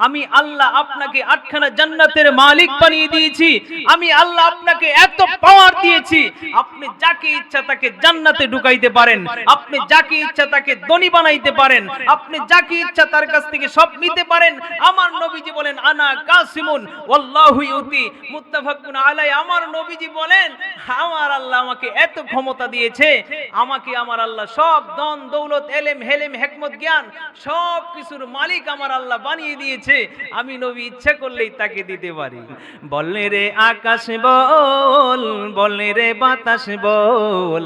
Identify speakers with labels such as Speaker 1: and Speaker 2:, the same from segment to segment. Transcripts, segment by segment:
Speaker 1: আমি আল্লাহ আপনাকে 8খানা জান্নাতের মালিক বানিয়ে দিয়েছি, আমি আল্লাহ আপনাকে এত পাওয়ার দিয়েছি, আপনি যাকে ইচ্ছা তাকে জান্নাতে ঢুকাইতে পারেন, আপনি যাকে ইচ্ছা তাকে ধনী বানাইতে পারেন, আপনি যাকে ইচ্ছা তার কাছ থেকে সব নিতে পারেন। আমার নবীজি বলেন আনা কাসিমুন ওয়াল্লাহু ইউতি, মুত্তাফাকুন আলাই। আমার নবীজি বলেন আমার আল্লাহ আমাকে এত ক্ষমতা দিয়েছে, আমাকে আমার আল্লাহ সব ধন দৌলত এলেম হেলেম হিকমত জ্ঞান সব কিছুর মালিক আমার আল্লাহ বানিয়ে দিয়েছে, আমি নবী ইচ্ছা করলেই তাকে দিতে পারি। বললে রে আকাশ বল, বললে রে বাতাস বল,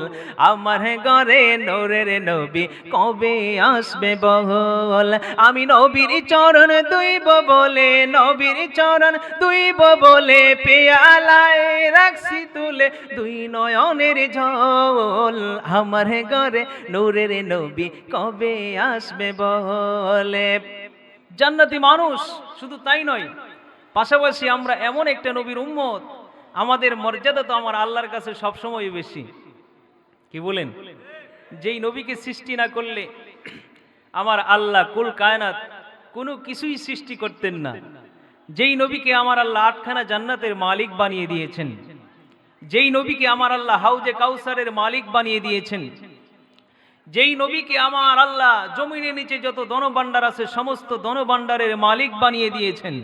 Speaker 1: আমার ঘরে নূরের নবী কবে আসবে বল। আমি নবীর চরণ দুইব বলে, নবীর চরণ দুইব বলে, পেয়ালায় রাখছি তুলে দুই নয়নের জল, আমার ঘরে নূরের নবী কবে আসবে বলে। জান্নাতি মানুষ শুধু তাই নয়, পাশাপাশি আমরা এমন একটা নবীর উম্মত, আমাদের মর্যাদা তো আমার আল্লাহর কাছে সবসময় বেশি। কি বলেন? যেই নবীকে সৃষ্টি না করলে আমার আল্লাহ কুল কায়নাত কোনো কিছুই সৃষ্টি করতেন না, যেই নবীকে আমার আল্লাহ 8খানা জান্নাতের মালিক বানিয়ে দিয়েছেন, যেই নবীকে আমার আল্লাহ হাউজে কাউসারের মালিক বানিয়ে দিয়েছেন, যেই নবীকে আমার আল্লাহ জমিনের নিচে যত ধনভাণ্ডার আছে সমস্ত ধনভাণ্ডারের মালিক বানিয়ে দিয়েছেন,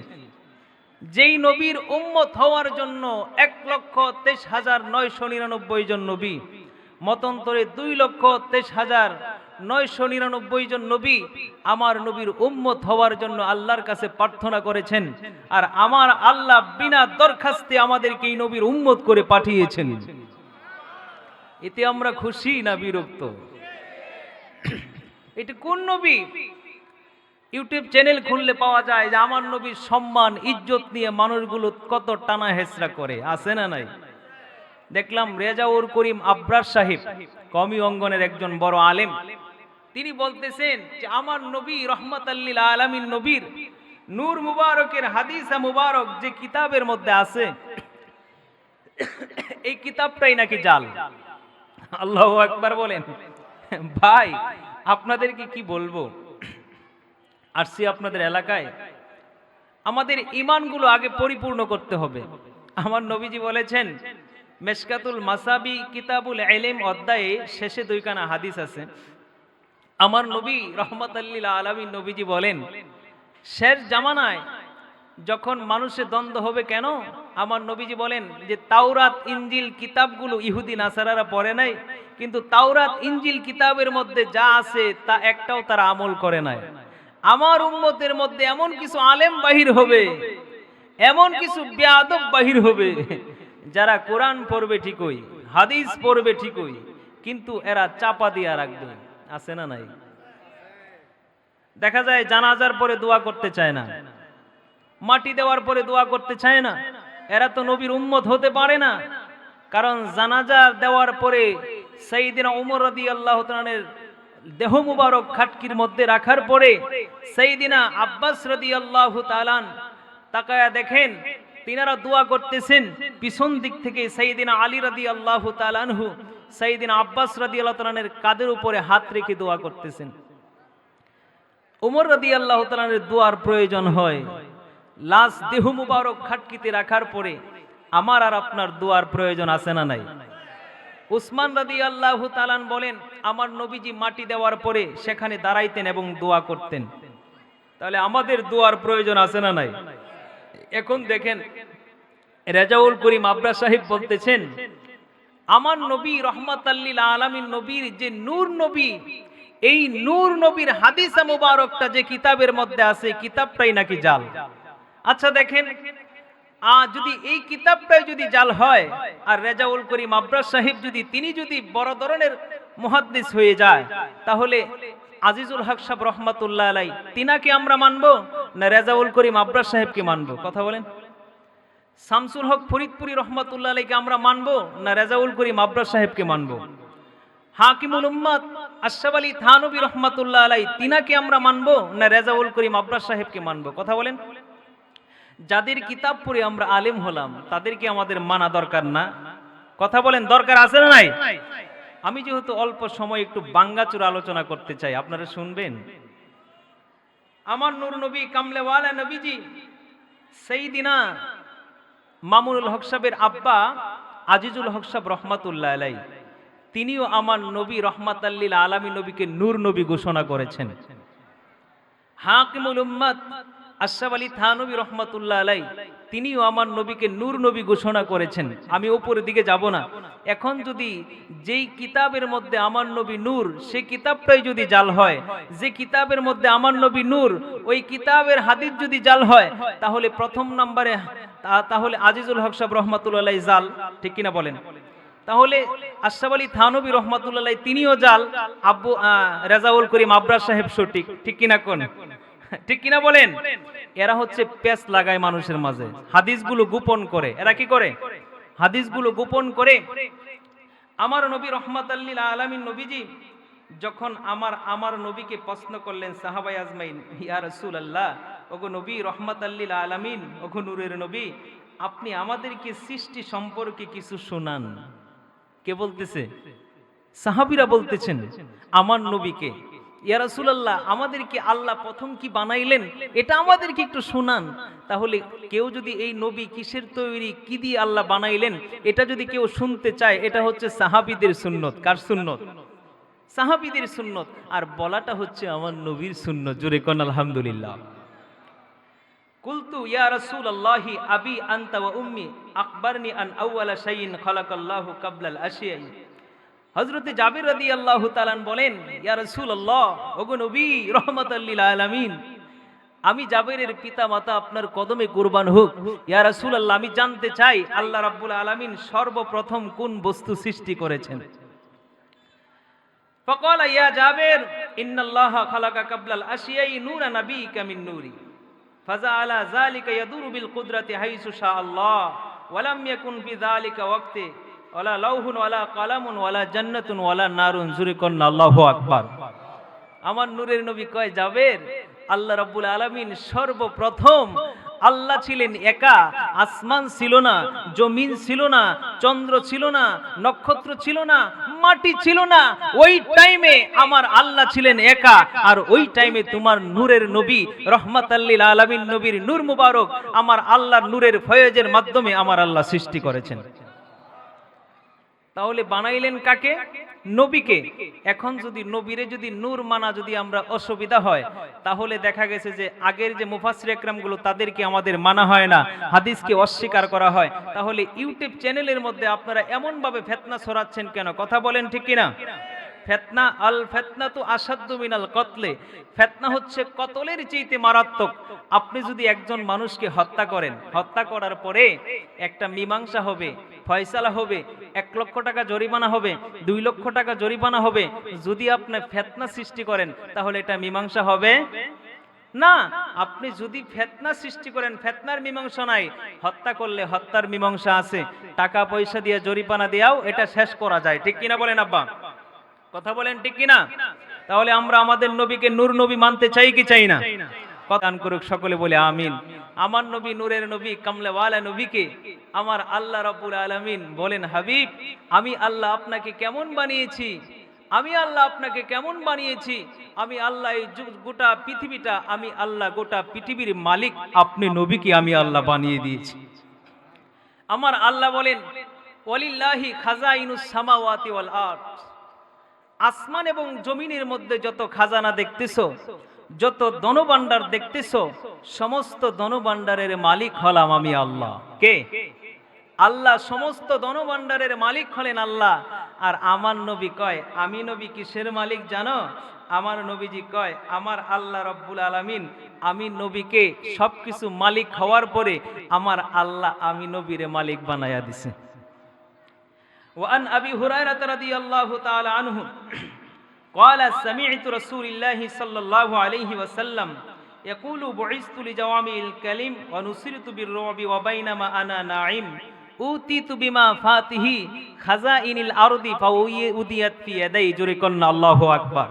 Speaker 1: যেই নবীর উম্মত হওয়ার জন্য 1,23,999 জন নবী, মতান্তরে 2,23,999 জন নবী আমার নবীর উম্মত হওয়ার জন্য আল্লাহর কাছে প্রার্থনা করেছেন, আর আমার আল্লাহ বিনা দরখাস্তে আমাদেরকে এই নবীর উম্মত করে পাঠিয়েছেন। এতে আমরা খুশি না বিরক্ত? এটা কোন নবী? ইউটিউব চ্যানেল খুললে পাওয়া যায় যে আমার নবীর সম্মান ইজ্জত নিয়ে মানুষগুলো কত টানা হেসরা করে, আছে না নাই? দেখলাম রেজাউল করিম আবরার সাহেব, কওমি অঙ্গনের একজন বড় আলেম, তিনি বলতেছেন যে আমার নবী রহমাতাল লিল আলামিন নবীর নূর মুবারকের হাদিসা মুবারক যে কিতাবের মধ্যে আছে, এই কিতাবটাই নাকি জাল। আল্লাহু আকবার বলেন। ভাই আপনাদেরকে কি বলবো, আসছি আপনাদের এলাকায়, আমাদের ঈমানগুলো আগে পরিপূর্ণ করতে হবে। আমার নবীজি বলেছেন মেশকাতুল মাসাবি কিতাবুল ইলম অধ্যায়ে শেষে 2খানা হাদিস আছে। আমার নবী রহমাতাল লিল আলামিন নবীজি বলেন শেষ জামানায় যখন মানুষের দ্বন্দ্ব হবে কেন, আমার নবীজি বলেন যে তাওরাত ইনজিল কিতাবগুলো ইহুদি নাসারারা পড়ে নাই, কিন্তু তাওরাত ইনজিল কিতাবের মধ্যে যা আছে তা একটাও তারা আমল করে নাই। আমার উম্মতের মধ্যে এমন কিছু আলেম বাহির হবে, এমন কিছু বেয়াদব বাহির হবে, যারা কোরআন পড়বে ঠিকই, হাদিস পড়বে ঠিকই, কিন্তু এরা চাপা দিয়া রাখবে। আছে না নাই? দেখা যায় জানাজার পরে দোয়া করতে চায় না, মাটি দেওয়ার পরে দোয়া করতে চায় না। এরা তো নবীর উম্মত হতে পারে না, কারণ জানাজা দেওয়ার পরে সাইয়েদিনা উমর রাদিয়াল্লাহু তাআলার দেহ মুবারক খাটকির মধ্যে রাখার পরে সাইয়েদিনা আব্বাস রাদিয়াল্লাহু তাআলা তাকায়া দেখেন তিনারা দোয়া করতেছেন, পিছন দিক থেকে সাইয়েদিনা আলী রাদিয়াল্লাহু তাআলা আনহু সাইয়েদিনা আব্বাস রাদিয়াল্লাহু তাআলার কাঁধের উপরে হাত রেখে দোয়া করতেছেন। উমর রাদিয়াল্লাহু তাআলার দোয়ার প্রয়োজন হয় লাশ দেহ মুবারক খাটকিতে রাখার পরে, আমার আর আপনার দোয়ার প্রয়োজন আছে না নাই? উসমান রাদিয়াল্লাহু তাআলা বলেন আমার নবীজি মাটি দেওয়ার পরে সেখানে দাঁড়াইতেন এবং দোয়া করতেন। তাহলে আমাদের দোয়ার প্রয়োজন আছে না নাই? এখন দেখেন রেজাউল করিম আবরা সাহেব বলতেছেন আমার নবী রহমাতাল লিল আলামিন নবীর যে নূর নবী, এই নূর নবীর হাদিসা মুবারকটা যে কিতাবের মধ্যে আছে কিতাবটাই নাকি জাল। আচ্ছা দেখেন, যদি এই কিতাবটাই যদি জাল হয় আর রেজাউল করিম আবরার সাহেব তিনি যদি বড় ধরনের মুহাদ্দিস হয়ে যায়, তাহলে আজিজুল হক সাহেব রহমাতুল্লাহ আলাই তিনাকে আমরা মানবো না রেজাউল করিম আবরার সাহেবকে মানবো? কথা বলেন। শামসুল হক ফরিদপুরি রহমাতুল্লাহ আলাইকে আমরা মানবো না রেজাউল করিম আবরার সাহেবকে মানবো? হাকিমুল উম্মাত আশরাফ আলী থানভী রহমাতুল্লাহ আলাই তিনাকে আমরা মানবো না রেজাউল করিম আবরার সাহেবকে মানবো? কথা বলেন। যাদের কিতাব পড়ে আমরা আলেম হলাম তাদেরকে আমাদের মানা দরকার না? কথা বলেন, দরকার আছে না নাই? আমি যেহেতু অল্প সময় একটু বাঙ্গাচুর আলোচনা করতে চাই, আপনারা শুনবেন। আমার নূর নবী কামলেওয়ালা নবীজি সাইয়্যিদিনা মামুনুল হক সাহেবের আব্বা আজিজুল হক সাহেব রহমাতুল্লাহ আলাই, তিনিও আমার নবী রহমাতাল লিল আলামিন নবীকে নূর নবী ঘোষণা করেছেন। হাকিমুল উম্মাত আশরাফ আলী থানভী রহমাতুল্লাহ আলাই, তিনিও আমার নবীকে নূর নবী ঘোষণা করেছেন। আমি উপরের দিকে যাব না। এখন যদি যেই কিতাবের মধ্যে আমার নবী নূর, সেই কিতাবটাই যদি জাল হয়, যে কিতাবের মধ্যে আমার নবী নূর, ওই কিতাবের হাদিস যদি জাল হয়, তাহলে প্রথম নম্বরে তাহলে আজিজুল হক সাহেব রহমাতুল্লাহ আলাই জাল, ঠিক কিনা বলেন? তাহলে আশরাফ আলী থানভী রহমাতুল্লাহ আলাই তিনিও জাল, আব্বু রেজাউল করিম আবরার সাহেব সঠিক, ঠিক কিনা কোন, ঠিক কিনা বলেন? এরা হচ্ছে পেঁচ লাগায় মানুষের মাঝে, হাদিসগুলো গোপন করে। এরা কি করে? হাদিসগুলো গোপন করে। আমার নবী রহমাতাল লিল আলামিন নবীজি যখন আমার নবীকে প্রশ্ন করলেন সাহাবায়ে আজমাইন, ইয়া রাসূলুল্লাহ, ওগো নবী রহমাতাল লিল আলামিন, ওগো নূরের নবী, আপনি আমাদেরকে সৃষ্টি সম্পর্কে কিছু শোনান। কে বলতেছে? সাহাবীরা বলতেছেন আমার নবীকে, ইয়া রাসূলুল্লাহ, আমাদেরকে আল্লাহ প্রথম কি বানাইলেন এটা আমাদেরকে একটু শোনান। তাহলে কেউ যদি এই নবী কিসের তৈরি, কি দিয়ে আল্লাহ বানাইলেন, এটা যদি কেউ শুনতে চায়, এটা হচ্ছে সাহাবীদের সুন্নত। কার সুন্নত? সাহাবীদের সুন্নত। আর বলাটা হচ্ছে আমার নবীর সুন্নত। জোরে কোন আলহামদুলিল্লাহ। কুলতু ইয়া রাসূলুল্লাহি আবি আনতা ওয়া উম্মি আকবারনি আন আউওয়ালা শাইইন খালাকাল্লাহু কাবলাল আশিয়াই। হযরতে জাবির রাদিয়াল্লাহু তাআলা বলেন, ইয়া রাসূলুল্লাহ, ওগো নবী রাহমাতাল লিল আলামিন, আমি জাবিরের পিতা মাতা আপনার কদমে কুরবান হোক। ইয়া রাসূলুল্লাহ, আমি জানতে চাই আল্লাহ রাব্বুল আলামিন সর্বপ্রথম কোন বস্তু সৃষ্টি করেছেন। ফাকালা ইয়া জাবির ইন্নাল্লাহা খালাকা কাবলাল আশিয়াই নূরা নাবিয়িকা মিন নূরি ফাজাআলা যালিকা ইয়াদুরু বিল কুদরাতি হাইসু শাআল্লাহ ওয়া লাম ইয়াকুন ফি যালিকা ওয়াক্তি ওয়ালা লাউহুন ওয়ালা কালামুন ওয়ালা জান্নাতুন ওয়ালা নারুন। জোরে কন্না আল্লাহু আকবার। আমার নূরের নবী কয়, জাবের, আল্লাহ রাব্বুল আলামিন সর্বপ্রথম আল্লাহ ছিলেন একা। আসমান ছিল না, জমিন ছিল না, চন্দ্র ছিল না, নক্ষত্র ছিল না, মাটি ছিল না। ওই টাইমে আমার আল্লাহ ছিলেন একা। আর ওই টাইমে তোমার নূরের নবী রহমাতাল লিল আলামিন নবীর নূর মুবারক আমার আল্লাহর নূরের ফয়েজের মাধ্যমে আমার আল্লাহ সৃষ্টি করেছেন। তাহলে বানাইলেন কাকে? নবীকে। এখন যদি নবীরে যদি নূর মানা যদি আমরা অসুবিধা হয়, তাহলে দেখা গেছে যে আগের যে মুফাসসির একরাম গুলো তাদেরকে আমাদের মানা হয় না, হাদিসকে অস্বীকার করা হয়। তাহলে ইউটিউব চ্যানেলের মধ্যে আপনারা এমন ভাবে ফিতনা ছড়াচ্ছেন কেন? কথা বলেন, ঠিক কিনা? ফিতনা আল ফিতনাতু আশাদ্দু মিনাল কতলে, ফিতনা হচ্ছে কতলের চাইতে মারাত্মক। আপনি যদি একজন মানুষকে হত্যা করেন, হত্যা করার পরে একটা মীমাংসা হবে, ফয়সালা হবে, 1 লক্ষ টাকা জরিমানা হবে, 2 লক্ষ টাকা জরিমানা হবে। যদি আপনি ফিতনা সৃষ্টি করেন, তাহলে এটা মীমাংসা হবে না। আপনি যদি ফিতনা সৃষ্টি করেন, ফিতনার মীমাংসা নাই। হত্যা করলে হত্যার মীমাংসা আছে, টাকা পয়সা দিয়ে জরিমানা দিয়েও এটা শেষ করা যায়। ঠিক কিনা বলেন আব্বা? কথা বলেন, ঠিক কিনা? তাহলে আমরা আমাদের নবীকে নূর নবী মানতে চাই কি চাই না? দান করুক সকলে বলে আমিন। আমার নবী নূরের নবী কামলেওয়ালা নবীকে আমার আল্লাহ রাব্বুল আলামিন বলেন, হাবিব, আমি আল্লাহ আপনাকে কেমন বানিয়েছি, আমি আল্লাহ আপনাকে কেমন বানিয়েছি, আমি আল্লাহ এই গোটা পৃথিবীটা, আমি আল্লাহ গোটা পৃথিবীর মালিক, আপনি নবীকে আমি আল্লাহ বানিয়ে দিয়েছি। আমার আল্লাহ বলেন, ওয়ালিল্লাহি খাজাইনুস সামাওয়াতি ওয়াল আরদ, আসমান এবং জমিনের মধ্যে যত খাজানা দেখতেছো, যত ধনভাণ্ডার দেখতেছো, সমস্ত ধনভাণ্ডারের মালিক হলাম আমি আল্লাহ। কে? আল্লাহ। সমস্ত ধনভাণ্ডারের মালিক হলেন আল্লাহ। আর আমার নবী কয়, আমি নবী কিসের মালিক জানো? আমার নবীজি কয়, আমার আল্লাহ রাব্বুল আলামিন আমি নবীকে সবকিছু মালিক হওয়ার পরে আমার আল্লাহ আমি নবীরে মালিক বানায়া দিছে। وعن أبي هريرة رضي الله تعالى عنه قال سمعت رسول الله صلى الله عليه وسلم يقول بعثت لجوامع الكلم ونصرت بالرعب وبينما أنا ناعم أوتيت بما فاته خزائن الأرض فأوديت في يدي জোরে কন্না আল্লাহু আকবার।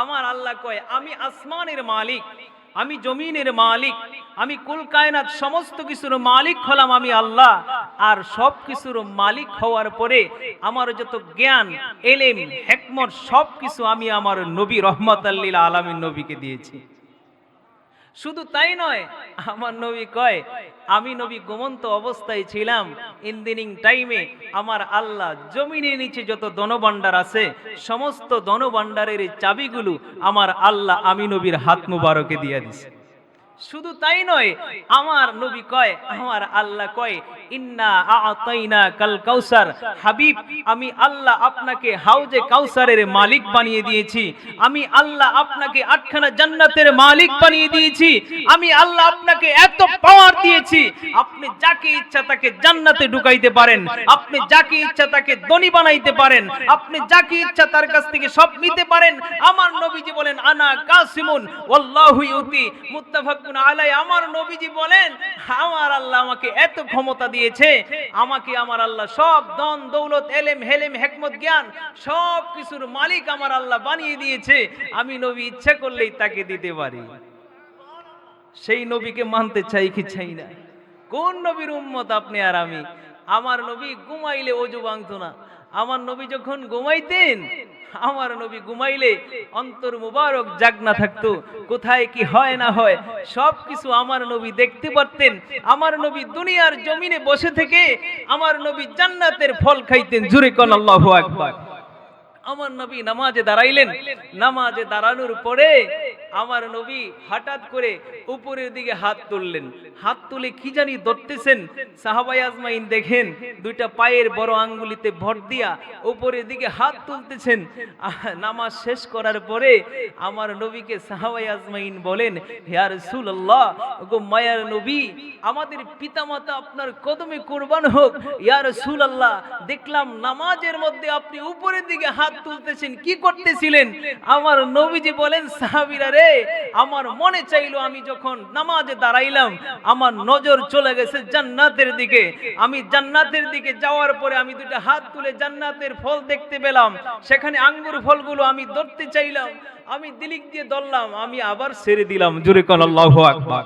Speaker 1: আমার আল্লাহ কয়, আমি আসমানের মালিক, আমি জমিনের মালিক, আমি কুল কায়নাত সমস্ত কিছুর মালিক হলাম আমি আল্লাহ। আর সব কিছুর মালিক হওয়ার পরে আমার যত জ্ঞান, এলেম, হিকমত সব কিছু আমি আমার নবী রহমাতাল লিল আলামিন নবীকে দিয়েছি। শুধু তাই নয়, আমার নবী কয় আমি নবী ঘুমন্ত অবস্থায় ছিলাম, ইন্দিনিং টাইমে আমার আল্লাহ জমিনের নিচে যত ধনভাণ্ডার আছে সমস্ত ধনভাণ্ডারের চাবিগুলো আমার আল্লাহ আমি নবীর হাত মুবারকে দিয়ে দিছে। শুধু তাই নয়, আমার নবী কয়, আমার আল্লাহ কয় ইন্না আ'তাইনা কাল কাউসার, হাবিব আমি আল্লাহ আপনাকে হাউজে কাউসারের মালিক বানিয়ে দিয়েছি, আমি আল্লাহ আপনাকে আটখানা জান্নাতের মালিক বানিয়ে দিয়েছি, আমি আল্লাহ আপনাকে এত পাওয়ার দিয়েছি আপনি যাকে ইচ্ছা তাকে জান্নাতে ঢুকাইতে পারেন, আপনি যাকে ইচ্ছা তাকে ধনী বানাইতে পারেন, আপনি যাকে ইচ্ছা তার কাছ থেকে সব নিতে পারেন। আমার নবীজি বলেন আনা কাসিমুন ওয়াল্লাহু ইউতি, মুত্তাফাকুন আলাই। আমার নবীজি বলেন আমার আল্লাহ আমাকে এত ক্ষমতা দিয়েছে, আমাকে আমার আল্লাহ সব ধন দৌলত এলেম হেলেম হিকমত জ্ঞান সব কিছুর মালিক আমার আল্লাহ বানিয়ে দিয়েছে, আমি নবী ইচ্ছা করলেই তাকে দিতে পারি। সেই নবীকে মানতে চাই কি চাই না? কোন নবীর উম্মত আপনি আর আমি? আমার নবী ঘুমাইলে ওযু ভাঙতো না। আমার নবী যখন ঘুমাইতেন, আমার নবী ঘুমাইলে অন্তর মুবারক জাগনা থাকতো, কোথায় কি হয় না হয় সব কিছু আমার নবী দেখতে পারতেন। আমার নবী দুনিয়ার জমিনে বসে থেকে আমার নবী জান্নাতের ফল খাইতেন। জোরে কোন আল্লাহু আকবার। আমার নবী নামাজে দাঁড়াইলেন, নামাজে দাঁড়ানোর পরে আমার নবী হঠাৎ করে উপরের দিকে হাত তুললেন, হাত তুলে কি জানি ধরতেছেন। সাহাবায়ে আজমাইন দেখেন দুইটা পায়ের বড় আঙ্গুলিতে ভর দিয়া উপরের দিকে হাত তুলতেছেন। নামাজ শেষ করার পরে আমার নবীকে সাহাবায়ে আজমাইন বলেন ইয়া রাসূলুল্লাহ, ওগো মায়ার নবী আমাদের পিতামাতা আপনার কদমে কুরবান হোক। ইয়া রাসূলুল্লাহ, দেখলাম নামাজের মধ্যে আপনি উপরের দিকে হাত তুলতেছেন, কি করতেছিলেন? আমার নবীজি বলেন সাহাবীরা রে, আমার মনে চাইলো আমি যখন নামাজে দাঁড়াইলাম আমার নজর চলে গেছে জান্নাতের দিকে, আমি জান্নাতের দিকে যাওয়ার পরে আমি দুইটা হাত তুলে জান্নাতের ফল দেখতে পেলাম, সেখানে আঙ্গুর ফলগুলো আমি ধরতে চাইলাম, আমি দিলিক দিয়ে ধরলাম, আমি আবার ছেড়ে দিলাম। জোরে কোন আল্লাহু আকবার।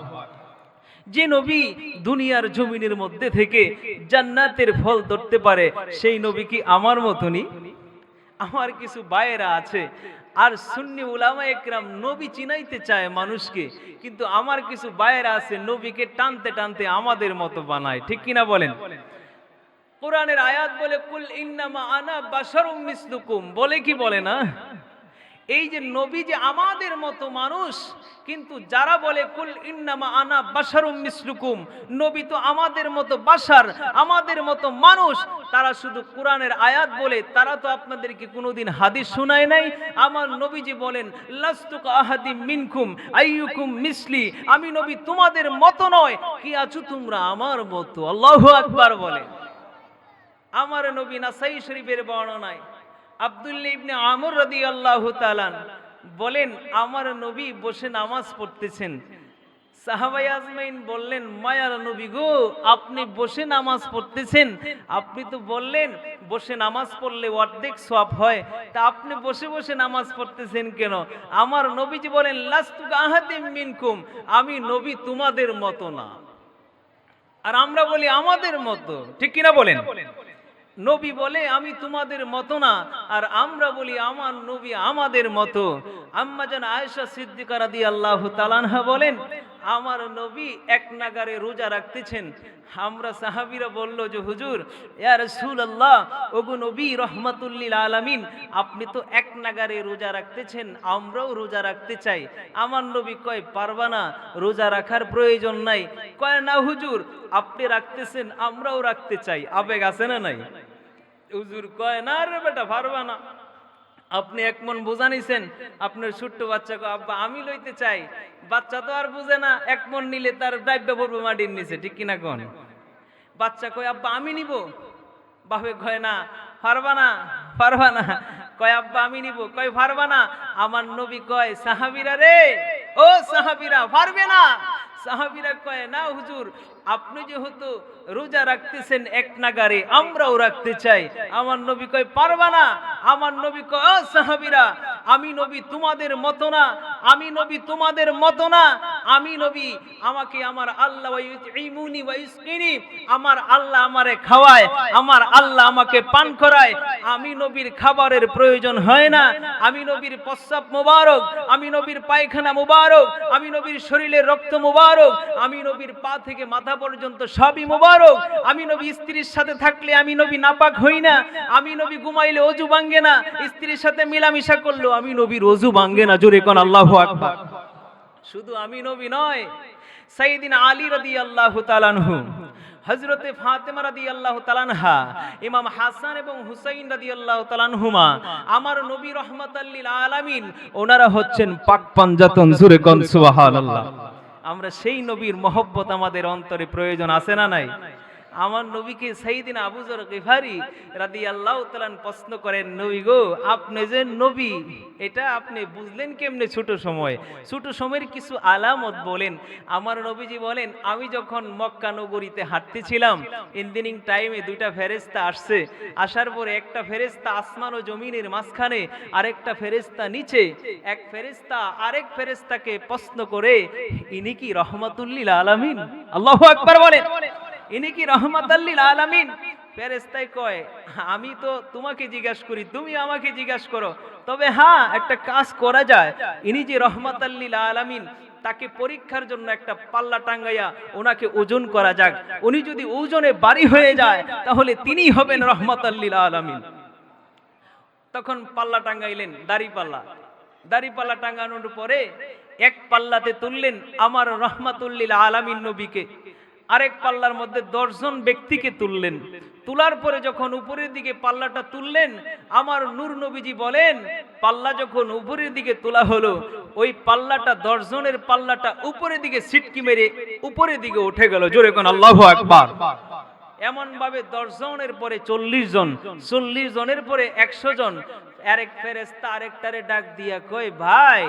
Speaker 1: যে নবী দুনিয়ার জমিনের মধ্যে থেকে জান্নাতের ফল ধরতে পারে সেই নবী কি আমার মতনই? আমার কিছু ভাইয়েরা আছে আর সুন্নি উলামা একরাম নবী চিনাইতে চায় মানুষকে, কিন্তু আমার কিছু ভাইয়েরা আছে নবীকে টানতে টানতে আমাদের মতো বানায়। ঠিক কিনা বলেন? কোরআনের আয়াত বলে কুল ইন্নামা আনা বাশারুম মিসলুকুম, বলে কি বলে না? এই যে নবী যে আমাদের মতো মানুষ, কিন্তু যারা বলে কুল ইন্নামা আনা বাশারুম মিসলুকুম, নবী তো আমাদের মতো বাশার, আমাদের মতো মানুষ, তারা শুধু কোরআনের আয়াত বলে, তারা তো আপনাদেরকে কোনোদিন হাদিস শোনায় নাই। আমার নবীজি বলেন লাস্তু কাআহাদিম মিনকুম আইয়ুকুম মিসলি, আমি নবী তোমাদের মতো নয়, কি আছো তোমরা আমার মতো। আল্লাহু আকবার বলে। আমার নবী নাসাই শরীফের বর্ণনায় আব্দুল্লাহ ইবনে আমর রাদিয়াল্লাহু তাআলা বলেন আমার নবী বসে নামাজ পড়তেছেন। সাহাবায়ে আজমাইন বললেন মায়ার নবী গো, আপনি বসে নামাজ পড়তেছেন, আপনি তো বললেন বসে নামাজ পড়লে অর্ধেক সওয়াব হয়, তা আপনি বসে বসে নামাজ পড়তেছেন কেন? আমার নবীজি বলেন লাস্তু কাআহাদিম মিনকুম, আমি নবী তোমাদের মতো না। আর আমরা বলি আমাদের মতো। ঠিক কিনা বলেন? নবী বলে আমি তোমাদের মতো না, আর আমরা বলি আমার নবী আমাদের মতো। আম্মা জান আয়েশা সিদ্দিকা রাদিয়াল্লাহু তাআলা আনহা বলেন আমার নবী এক নাগারে রোজা রাখতেছেন। আমরা সাহাবীরা বলল যে হুজুর ইয়া রাসূলুল্লাহ, ওগো নবী রাহমাতুল লিল আলামিন, আপনি তো এক নাগারে রোজা রাখতেছেন, আমরাও রোজা রাখতে চাই। আমার নবী কয় পারবা না, রোজা রাখার প্রয়োজন নাই। কয় না হুজুর, আপনি রাখতেছেন আমরাও রাখতে চাই। আবেগ আছে না নাই? হুজুর কয় না রে বেটা পারবা না, আপনি এক মন বোঝা নিছেন, আপনার ছোট্ট বাচ্চা কয় আব্বা আমি লইতে চাই। বাচ্চা তো আর বুঝে না, এক মন নিলে তার ডাইব্বা পড়বে মাটির নিচে। ঠিক কিনা কোন? বাচ্চা কয় আব্বা আমি নিব, বাপে কয় না পারবা না, পারবা না। কয় আব্বা আমি নিব, কয় পারবা না। আমার নবী কয় সাহাবীরা রে, ও সাহাবীরা পারবে না? সাহাবীরা কয় না হুজুর, আপনি যেহেতু রোজা রাখতেছেন এক নাগারে, আমরাও রাখতে চাই। আমার নবী কয় পারবা না। আমার নবী কয় ও সাহাবীরা, আমি নবী তোমাদের মতো না, আমি নবী তোমাদের মতো না, আমি নবী আমাকে আমার আল্লাহ ওয়াইউতিমুনি ওয়াইসকিনি, আমার আল্লাহ আমারে খাওয়ায়, আমার আল্লাহ আমাকে পান করায়। আমি নবীর খাবারের প্রয়োজন হয় না, আমি নবীর প্রস্রাব মুবারক, আমি নবীর পায়খানা মুবারক, আমি নবীর শরীরের রক্ত মুবারক, আমি নবীর পা থেকে মাথা পর্যন্ত সবই মুবারক। আমি নবী স্ত্রীর সাথে থাকলে আমি নবী নাপাক হই না, আমি নবী ঘুমাইলে ওযু ভাঙে না, স্ত্রীর সাথে মিলামিশা করলো আমি নবীর ওযু ভাঙে না। জোরে কোন আল্লাহু আকবার। শুধু আমি নবী নয়, সাইয়্যিদিনা আলী রাদিয়াল্লাহু তাআলা আনহু, হযরতে ফাতেমা রাদিয়াল্লাহু তাআলা আনহা, ইমাম হাসান এবং হুসাইন রাদিয়াল্লাহু তাআলা আনহুমা আমার নবী রাহমাতাল লিল আলামিন, ওনারা হচ্ছেন পাক পাঞ্জাতন। জোরে কোন সুবহানাল্লাহ। আমরা সেই নবীর মহব্বত আমাদের অন্তরে প্রয়োজন আছে না নাই? আমার নবীকে সাইয়্যিদিনা আবু যর গিফারি রাদিয়াল্লাহু তাআলা প্রশ্ন করেন, নবী গো আপনি যে নবী এটা আপনি বুঝলেন কেমনে ছোট সময়? ছোট সময়ের কিছু আলামত বলেন। আমার নবীজি বলেন, আমি যখন মক্কা নগরীতে হাঁটতেছিলাম, ইন্দিনিং টাইমে দুইটা ফেরেশতা আসছে, আসার পরে একটা ফেরেশতা আসমান ও জমিনের মাঝখানে, আরেকটা ফেরেশতা নিচে। এক ফেরেশতা আরেক ফেরেশতাকে প্রশ্ন করে, ইনি কি রহমাতুল লিল আলামিন? আল্লাহু আকবার বলেন, ইনি কি রহমাতুল লিল আলামিন? ফেরেশতাই কয়, আমি তো তোমাকে জিজ্ঞাসা করি, তুমি আমাকে জিজ্ঞাসা করো, তবে হ্যাঁ একটা কাজ করা যায়, ইনি যে রহমাতুল লিল আলামিন, তাকে পরীক্ষার জন্য একটা পাল্লা টাঙ্গাইয়া ওনাকে ওজন করা যাক, উনি যদি ওজনে ভারী হয়ে যায় তাহলে তিনি হবেন রহমাতুল লিল আলামিন। তখন পাল্লা টাঙ্গাইলেন, দাড়ি পাল্লা টাঙ্গানোর পরে এক পাল্লাতে তুললেন আমার রহমাতুল লিল আলামিন নবীকে, আরেক পাল্লার মধ্যে 10 জন ব্যক্তিকে তুললেন। তোলার পরে যখন উপরের দিকে পাল্লাটা তুললেন, আমার নূর নবীজি বলেন, পাল্লা যখন উপরের দিকে তোলা হলো, ওই পাল্লাটা 10 জনের পাল্লাটা উপরের দিকে সিটকি মেরে উপরের দিকে উঠে গেল। জোরে কোন আল্লাহু আকবার। এমন ভাবে 10 জনের পরে 40 জন, 40 জনের পরে 100 জন। আরেক ফেরেশতা আরেকটারে ডাক দিয়া কয়, ভাই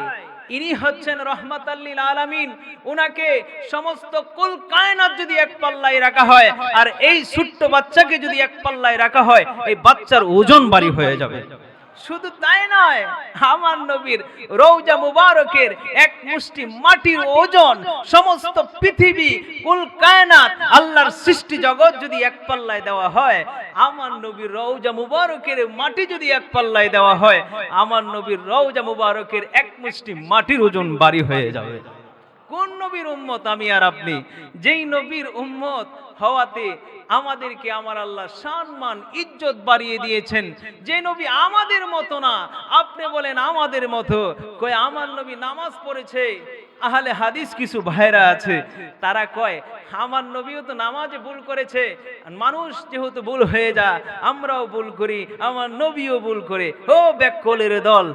Speaker 1: ইনি হচ্ছেন রহমাতুল লিল আলামিন, উনাকে সমস্ত কুল কায়নাত যদি এক পাল্লায় রাখা হয় আর এই ছোট্ট বাচ্চাকে যদি এক পাল্লায় রাখা হয়, এই বাচ্চার ওজন ভারী হয়ে যাবে। শুধু তাই নয়, আমার নবীর রওজা মুবারকের এক মুষ্টি মাটির ওজন সমস্ত পৃথিবী কুল কায়নাত আল্লাহর সৃষ্টি জগৎ যদি এক পাল্লায় দেওয়া হয়, আমার নবীর রওজা মুবারকের মাটি যদি এক পাল্লায় দেওয়া হয়, আমার নবীর রওজা মুবারকের এক মুষ্টি মাটির ওজন ভারী হয়ে যাবে। কোন নবীর উম্মত আমি আর আপনি? যেই নবীর উম্মত হওয়াতে আমাদেরকে আমার আল্লাহ সম্মান ইজ্জত বাড়িয়ে দিয়েছেন। যে নবী আমাদের মতো না, আপনি বলেন আমাদের মতো, কয় আমার নবী নামাজ পড়েছে। আহলে হাদিস কিছু ভাইরা আছে, তারা কয় আমার নবীও তো নামাজে ভুল করেছে, মানুষ যেহেতু ভুল হয়ে যায় আমরাও ভুল করি, আমার নবীও ভুল করে। ও ব্যাককলের দল,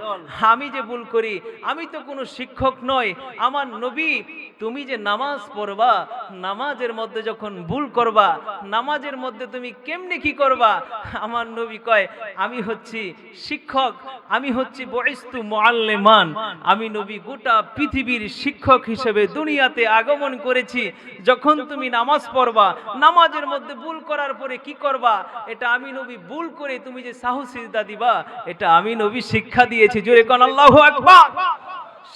Speaker 1: আমি যে ভুল করি, আমি তো কোনো শিক্ষক নই। আমার নবী, তুমি যে নামাজ পড়বা, নামাজের মধ্যে যখন ভুল করবা, নামাজের মধ্যে তুমি কেমনে কি করবা? আমার নবী কয়, আমি হচ্ছি শিক্ষক, আমি হচ্ছি বুইস্তু মুআল্লিমান, আমি নবী গোটা পৃথিবীর শিক্ষক হিসেবে দুনিয়াতে আগমন করেছি। যখন তুমি নামাজ পড়বা, নামাজের মধ্যে ভুল করার পরে কি করবা, এটা আমি নবী ভুল করে তুমি যে সাহু সিজদা দিবা, এটা আমি নবী শিক্ষা দিয়েছি। জোরে কোন আল্লাহু আকবার।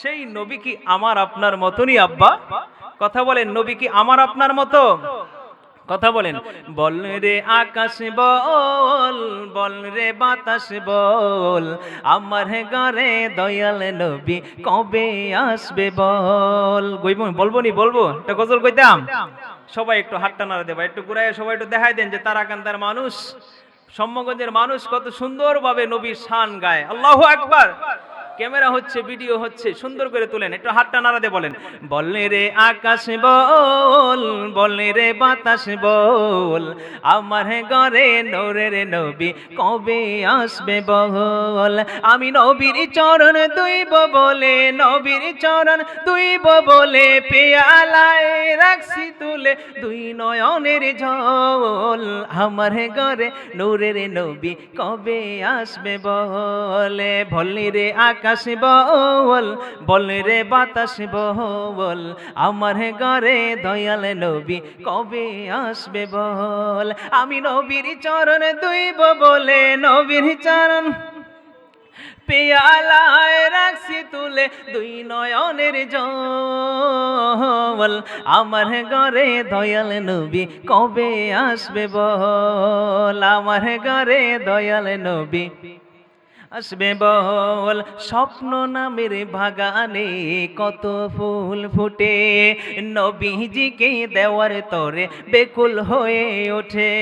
Speaker 1: সেই নবী কি আমার আপনার মতনই আব্বা? কথা বলেন, নবী কি আমার আপনার মতো? কথা বলেন। বল রে আকাশ বল, বল রে বাতাস বল, আমার ঘরে দয়াল নবী কবে আসবে বল। বলবো নি বলবো, একটা গজল কইতাম। সবাই একটু হাতটা নাড়া দেবা, একটু ঘুরায় সবাই একটু দেখাই দেন যে তারাকান্দার মানুষ, সম্মগঞ্জের মানুষ কত সুন্দরভাবে নবীর শান গায়। আল্লাহু আকবার। ক্যামেরা হচ্ছে, ভিডিও হচ্ছে, সুন্দর করে তুলেন, একটু হাতটা নাড়াতে বলেন। বলে রে আকাশ বল, বলে রে বাতাস বল, আমার ঘরে নূরের নবী কবে আসবে বল। আমি নবীর চরণ দুইব বলে, নবীর চরণ দুইব বলে, পেয়ালায় রাখছি তুলে দুই নয়নের জল, আমার ঘরে নূরের নবী কবে আসবে বলে। বলে রে আকাশ বল, বলে রে বাতাস বল, আমার ঘরে দয়াল নবী কবে আসবে বল। আমি নবীর চরণ দুইব বলে, নবীর চরণ পেয়ালায় রাখছি তুলে দুই নয়নের জল, আমার ঘরে দয়াল নবী কবে আসবে বল, আমার ঘরে দয়াল নবী আসবে বল। স্বপ্ন নামের বাগানে কত ফুল ফুটে, নবীজিকে দেওয়ার তরে বেকুল হয়ে ওঠে।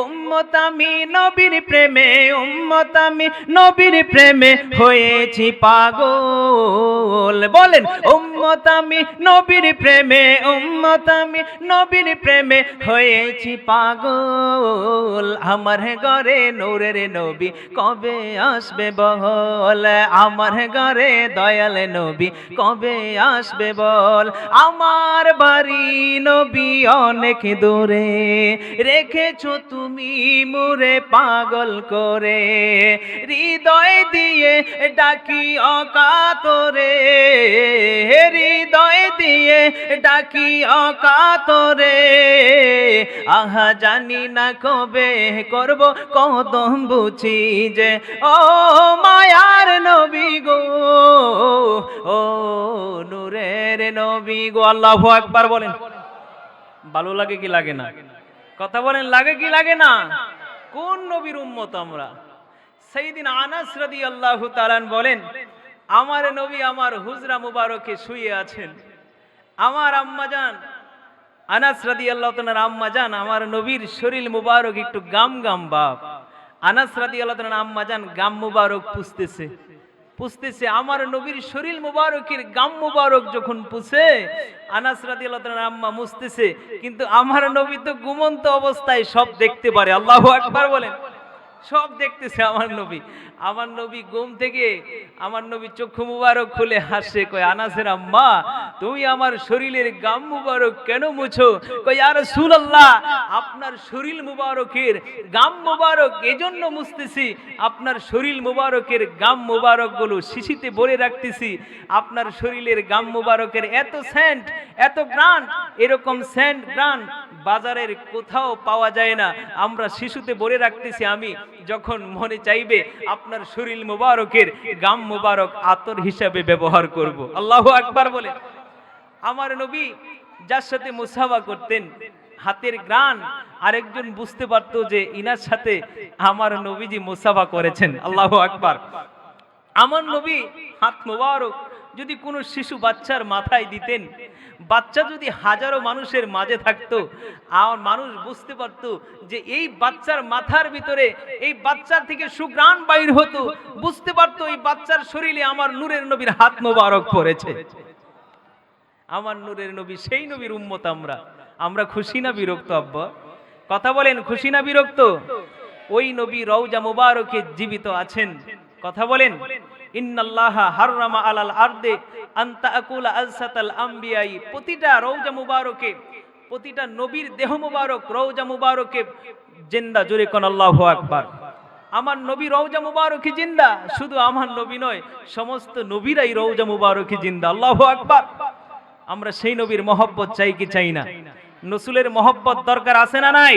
Speaker 1: উম্মত আমি নবীর প্রেমে, উম্মত আমি নবীর প্রেমে হয়েছি পাগল। বলেন উম্মত আমি নবীর প্রেমে, উম্মত আমি নবীর প্রেমে হয়েছি পাগল। আমার ঘরে নূরের নবী কবে আসবে বল, আমার ঘরে দয়াল নবী কবে আসবে বল। আমার বাড়ি নবী অনেক দূরে, রেখেছো তুমি মুরে পাগল করে। হৃদয় দিয়ে ডাকি অকাতরে, হৃদয় দিয়ে ডাকি অকাতরে। আহা জানি না কবে করব কদম বুঝি যে, ও মায়ার নবী গো, ও নূরের নবী গো। আল্লাহু আকবার বলেন। ভালো লাগে কি লাগে না? কথা বলেন, লাগে কি লাগে না? কোন নবীর উম্মত আমরা? সাইয়্যিদিনা আনাস রাদিয়াল্লাহু তাআলা বলেন, আমার নবী আমার হুজরা মুবারকে শুয়ে আছেন। আমার আম্মাজান আনাস রাদিয়াল্লাহু তাআলার আম্মাজান আমার নবীর শরীর মুবারক একটু গাম গাম বাপ। আনাস রাদিয়াল্লাহু তাআলার আম্মাজান গাম মুবারক পুছতেছে। আমার নবীর শরীর মুবারকের গাম মুবারক যখন পুছে, আনাস রাদিয়াল্লাহু তাআলার আম্মা মুছতেছে, কিন্তু আমার নবী তো ঘুমন্ত অবস্থায় সব দেখতে পারে। আল্লাহু আকবার বলেন। সব দেখতেছে আমার নবী। আমার নবী ঘুম থেকে আমার নবী চক্ষু মুবারক খুলে হাসে, কয় আনাসের আম্মা তুমি আমার শরীরের গাম মুবারক কেন মুছো? কয় ইয়া রাসূলুল্লাহ, আপনার শরীর মুবারকের গাম মুবারক এজন্য মুছতেছি, আপনার শরীর মুবারকের গাম মুবারক গুলো শিশিতে ভরে রাখতেছি। আপনার শরীরের গাম মুবারকের এত সেন্ট, এত গ্রান, এরকম সেন্ট গ্রান বাজারের কোথাও পাওয়া যায় না। আমরা শিশুতে ভরে রাখতেছি, আমি যখন মনে চাইবে আপনার শরীর মুবারকের গাম মুবারক আতর হিসাবে ব্যবহার করব। আল্লাহু আকবার বলে। আমার নবী যার সাথে মুসাফা করতেন, হাতের গ্রান আরেকজন বুঝতে পারতো যে ইনার সাথে আমার নবীজি মুসাফা করেছেন। আল্লাহু আকবার। আমার নবী হাত মুবারক যদি কোনো শিশু বাচ্চার মাথায় দিতেন, বাচ্চা যদি হাজারো মানুষের মাঝে থাকতো, আর মানুষ বুঝতে পারতো যে এই বাচ্চার মাথার ভিতরে এই বাচ্চার থেকে সুঘ্রাণ বাইর হতো, বুঝতে পারতো এই বাচ্চার শরীরে আমার নূরের নবীর হাত মোবারক পড়েছে। আমার নূরের নবী সেই নবীর উম্মত আমরা। আমরা খুশি না বিরক্ত আব্বা? কথা বলেন, খুশি না বিরক্ত? ওই নবী রওজা মুবারকে জীবিত আছেন। কথা বলেন। ইন্নাল্লাহা হাররামা আলাল আরদে আন তাকুলা আলসাতাল আমবিয়াই। প্রতিটা রওজা মুবারকে, প্রতিটা নবীর দেহ মুবারক রওজা মুবারকে জিন্দা। জোরে কোন আল্লাহু আকবার। আমার নবী রওজা মুবারকে জিন্দা। শুধু আমার নবী নয়, সমস্ত নবীরাই রওজা মুবারকে জিন্দা। আল্লাহু আকবার। আমরা সেই নবীর মহব্বত চাই কি চাই না? রসুলের মহব্বত দরকার আছে না নাই?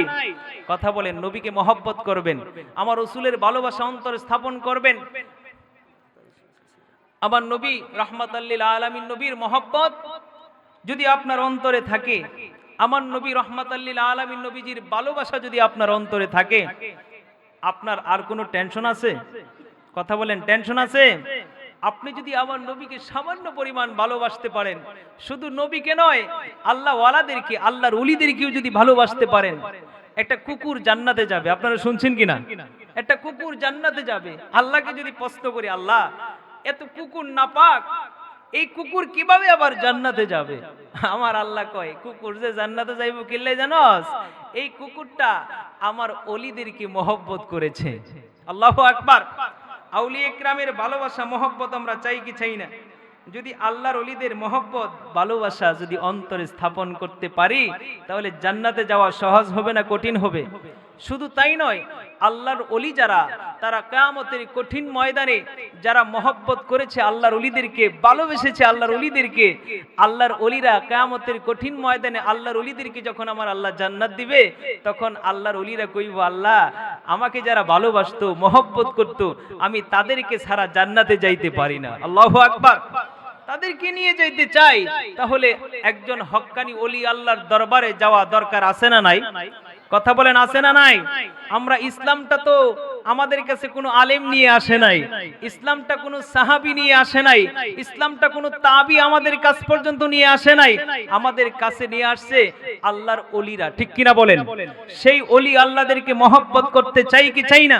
Speaker 1: কথা বলেন। নবীকে মহব্বত করবেন, আমার রসুলের ভালোবাসা অন্তরে স্থাপন করবেন। আমার নবী রাহমাতাল লিল আলামিন নবীর মহব্বত যদি আপনার অন্তরে থাকে, আমার নবী রাহমাতাল লিল আলামিন নবীজির ভালোবাসা যদি আপনার অন্তরে থাকে, আপনার আর কোনো টেনশন আছে? কথা বলেন, টেনশন আছে? আপনি যদি আমার নবীকে সামান্য পরিমাণ ভালোবাসতে পারেন, শুধু নবীকে নয়, আল্লাহ ওয়ালাদেরকে, আল্লাহর ওলিদেরকেও যদি ভালোবাসতে পারেন, একটা কুকুর জান্নাতে যাবে। আপনারা শুনছেন কিনা? একটা কুকুর জান্নাতে যাবে। আল্লাহকে যদি প্রশ্ন করি, আল্লাহ এত কুকুর নাপাক, এই কুকুর কিভাবে আবার জান্নাতে যাবে? আমার আল্লাহ কয়, কুকুর যে জান্নাতে যাইব কিল্লে জানোস? এই কুকুরটা আমার ওলিদেরকে মহব্বত করেছে। আল্লাহু আকবার। আউলিয়া ইকরামের ভালোবাসা মহব্বত আমরা চাই কি চাই না? যদি আল্লাহর ওলিদের মহব্বত ভালোবাসা যদি অন্তরে স্থাপন করতে পারি, তাহলে জান্নাতে যাওয়া সহজ হবে না কঠিন হবে? শুধু তাই নয়, আল্লাহর ওলি যারা, তারা কিয়ামতের কঠিন ময়দানে যারা মহব্বত করেছে আল্লাহর ওলিদেরকে, ভালোবেসেছে আল্লাহর ওলিদেরকে, আল্লাহর ওলিরা কিয়ামতের কঠিন ময়দানে আল্লাহর ওলিদেরকে যখন আমার আল্লাহ জান্নাত দিবে, তখন আল্লাহর ওলিরা কইব, আল্লাহ আমাকে যারা ভালোবাসতো, মহব্বত করত, আমি তাদেরকে ছাড়া জান্নাতে যাইতে পারি না। আল্লাহু আকবার। তাদেরকে নিয়ে যাইতে চাই। তাহলে একজন হক্কানি ওলি আল্লাহর দরবারে যাওয়া দরকার আছে না নাই? কথা বলেন, আছে না নাই? আমরা ইসলামটা তো আমাদের কাছে কোনো আলেম নিয়ে আসে নাই, ইসলামটা কোনো সাহাবী নিয়ে আসে নাই, ইসলামটা কোনো তাবি আমাদের কাছ পর্যন্ত নিয়ে আসে নাই, আমাদের কাছে নিয়ে আসছে আল্লাহর ওলিরা। ঠিক কিনা বলেন? সেই ওলি আল্লাহদেরকে মহব্বত করতে চাই কি চাই না?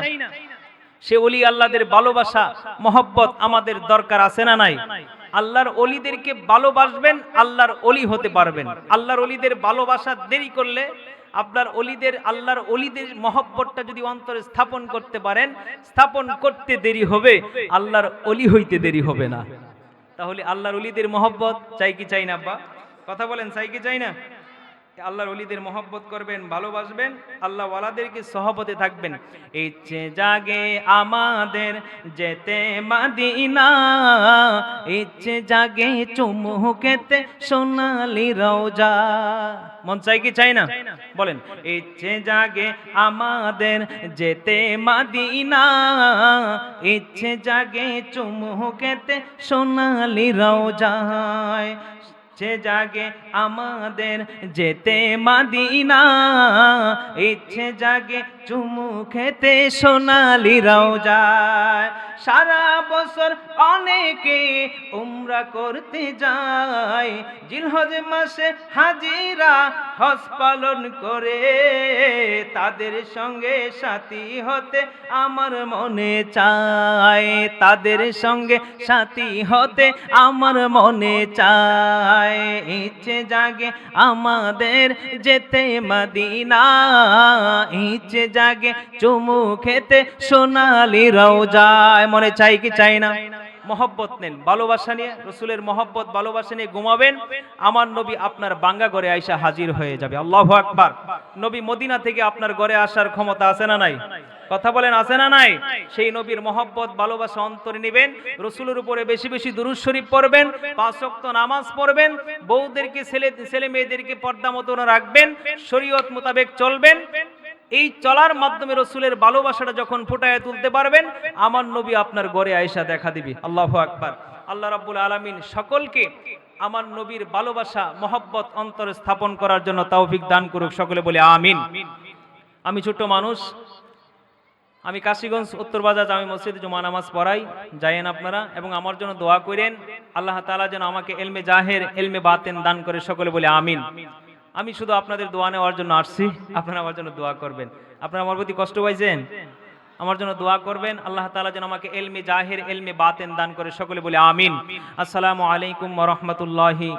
Speaker 1: সে ওলি আল্লাহদের ভালোবাসা মহব্বত আমাদের দরকার আছে না নাই? আল্লাহর ওলিদেরকে ভালোবাসবেন, আল্লাহর ওলি হতে পারবেন। আল্লাহর ওলিদের ভালোবাসা দেরি করলে, আপনার ওলিদের, আল্লাহর ওলিদের মহব্বতটা যদি অন্তরে স্থাপন করতে পারেন, স্থাপন করতে দেরি হবে, আল্লাহর ওলি হইতে দেরি হবে না। তাহলে আল্লাহর ওলিদের মহব্বত চাই কি চাই না আব্বা? কথা বলেন, চাই কি চাই না? আল্লাহর ওলিদের মহব্বত করবেন, ভালোবাসবেন, আল্লাহ ওয়ালাদেরকে সহবতে থাকবেন। ইচ্ছে জাগে আমাদের যেতে মদিনা, ইচ্ছে জাগে চুমু খেতে সোনালি রওজা। মন চাই কি চাই না? বলেন, ইচ্ছে জাগে আমাদের যেতে মদিনা, ইচ্ছে জাগে চুমু খেতে সোনালি রওজায়, ইচ্ছে জাগে আমাদের যেতে মদিনা, ইচ্ছে জাগে চুমু খেতে সোনালি রওজায়। সারা বছর অনেকে উমরা করতে যায়, জিলহজ মাসে হাজিরা হজ পালন করে, তাদের সঙ্গে সাথী হতে আমার মনে চায়, তাদের সঙ্গে সাথী হতে আমার মনে চায়। ইচ্ছে জাগে আমাদের যেতে মদিনা, ইচ্ছে জাগে চুমু খেতে সোনালি রওজায়। মনে চাই কি চাই না? মহব্বত নেন, ভালোবাসা নিয়ে, রসুলের মহব্বত ভালোবাসা নিয়ে ঘুমাবেন, আমার নবী আপনার বাঙ্গা ঘরে আইসা হাজির হয়ে যাবে। আল্লাহু আকবার। নবী মদিনা থেকে আপনার ঘরে আসার ক্ষমতা আছে না নাই? কথা বলেন, আছে না নাই? সেই নবীর মহব্বত ভালোবাসা অন্তরে নেবেন, রসুলের উপরে বেশি বেশি দুরূদ শরীফ পড়বেন, 5 ওয়াক্ত নামাজ পড়বেন, বউদেরকে ছেলে মেয়েদেরকে পর্দা মতো রাখবেন, শরীয়ত মোতাবেক চলবেন। এই চলার মাধ্যমে রসুলের ভালোবাসাটা যখন ফুটায় তুলতে পারবেন, আমার নবী আপনার ঘরে আয়েশা দেখা দিবে। আল্লাহু আকবার। আল্লাহ রাব্বুল আলামিন সকলকে আমার নবীর ভালোবাসা মহব্বত অন্তরে স্থাপন করার জন্য তৌফিক দান করুক। সকলে বলে আমিন। আমি ছোট মানুষ, আমি কাশীগঞ্জ উত্তর বাজার জামে মসজিদে জুমা নামাজ পড়াই, যায়েন আপনারা, এবং আমার জন্য দোয়া করেন আল্লাহ তাআলা যেন আমাকে ইলমে জাহের ইলমে বাতিন দান করে। সকলে বলে আমিন। আমি শুধু আপনাদের দোয়া নেওয়ার জন্য আসছি, আপনারা আমার জন্য দোয়া করবেন। আপনারা আমার প্রতি কষ্ট পাইছেন, আমার জন্য দোয়া করবেন আল্লাহ তাআলা যেন আমাকে ইলমে জাহির ইলমে বাতিন দান করে। সকলে বলে আমিন। আসসালামু আলাইকুম ওয়া রাহমাতুল্লাহি।